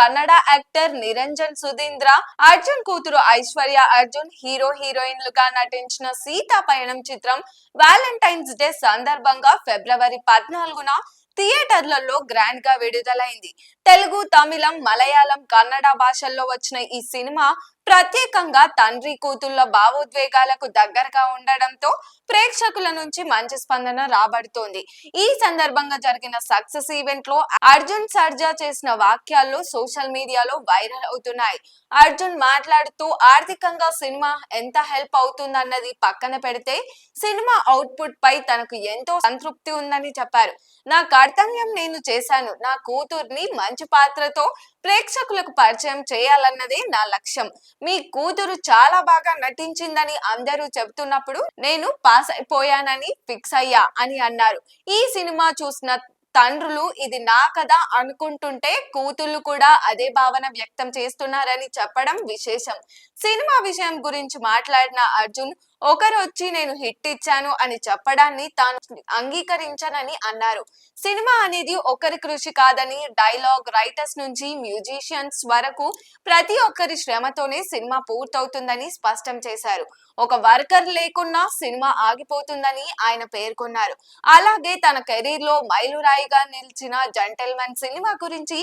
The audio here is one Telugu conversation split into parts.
కన్నడ యాక్టర్ నిరంజన్ సుధీంద్ర, అర్జున్ కూతురు ఐశ్వర్య అర్జున్ హీరో హీరోయిన్లుగా నటించిన సీతా పయనం చిత్రం వ్యాలంటైన్స్ డే సందర్భంగా ఫిబ్రవరి 14న థియేటర్లలో గ్రాండ్ గా విడుదలైంది. తెలుగు, తమిళం, మలయాళం, కన్నడ భాషల్లో వచ్చిన ఈ సినిమా ప్రత్యేకంగా తండ్రి కూతుళ్ల భావోద్వేగాలకు దగ్గరగా ఉండడంతో ప్రేక్షకుల నుంచి మంచి స్పందన రాబడుతోంది. ఈ సందర్భంగా జరిగిన సక్సెస్ ఈవెంట్ లో అర్జున్ సర్జా చేసిన వాక్యాలు సోషల్ మీడియాలో వైరల్ అవుతున్నాయి. అర్జున్ మాట్లాడుతూ ఆర్థికంగా సినిమా ఎంత హెల్ప్ అవుతుందన్నది పక్కన పెడితే సినిమా అవుట్పుట్ పై తనకు ఎంతో సంతృప్తి ఉందని చెప్పారు. నా కర్తవ్యం నేను చేశాను. నా కూతుర్ని మంచి పాత్రతో ప్రేక్షకులకు పరిచయం చేయాలన్నదే నా లక్ష్యం. మీ కూతురు చాలా బాగా నటించిందని అందరూ చెబుతున్నప్పుడు నేను పాస్ అయిపోయానని ఫిక్స్ అయ్యా అని అన్నారు. ఈ సినిమా చూసిన తండ్రులు ఇది నా కథ అనుకుంటుంటే కూతుళ్ళు కూడా అదే భావన వ్యక్తం చేస్తున్నారని చెప్పడం విశేషం. సినిమా విషయం గురించి మాట్లాడిన అర్జున్, ఒకరు వచ్చి నేను హిట్ ఇచ్చాను అని చెప్పడాన్ని తాను అంగీకరించనని అన్నారు. సినిమా అనేది ఒకరి కృషి కాదని, డైలాగ్ రైటర్స్ నుంచి మ్యూజిషియన్స్ వరకు ప్రతి ఒక్కరి శ్రమతోనే సినిమా పూర్తవుతుందని స్పష్టం చేశారు. ఒక వర్కర్ లేకున్నా సినిమా ఆగిపోతుందని ఆయన పేర్కొన్నారు. అలాగే తన కెరీర్ లో మైలురాయిగా నిలిచిన జెంటిల్మన్ సినిమా గురించి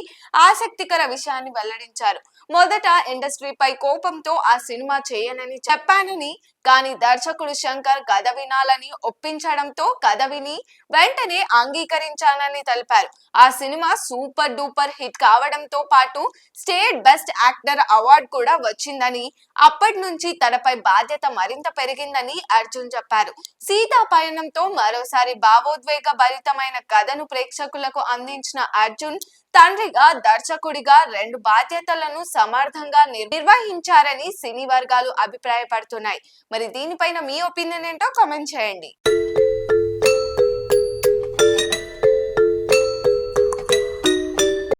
ఆసక్తికర విషయాన్ని వెల్లడించారు. మొదట ఇండస్ట్రీపై కోపంతో ఆ సినిమా చేయనని చెప్పానని, కానీ దర్శకుడు శంకర్ కథ వినాలని ఒప్పించడంతో కథ విని వెంటనే అంగీకరించానని తెలిపారు. ఆ సినిమా సూపర్ డూపర్ హిట్ కావడంతో పాటు స్టేట్ బెస్ట్ యాక్టర్ అవార్డు కూడా వచ్చిందని, అప్పటి నుంచి తనపై బాధ్యత మరింత పెరిగిందని అర్జున్ చెప్పారు. సీతా పయనంతో మరోసారి భావోద్వేగ భరితమైన కథను ప్రేక్షకులకు అందించిన అర్జున్ తండ్రిగా, దర్శకుడిగా రెండు బాధ్యతలను సమర్థంగా నిర్వహించారని సినీ వర్గాలు అభిప్రాయపడుతున్నాయి. మరి దీనిపైన మీ ఒపీనియన్ ఏంటో కామెంట్ చేయండి.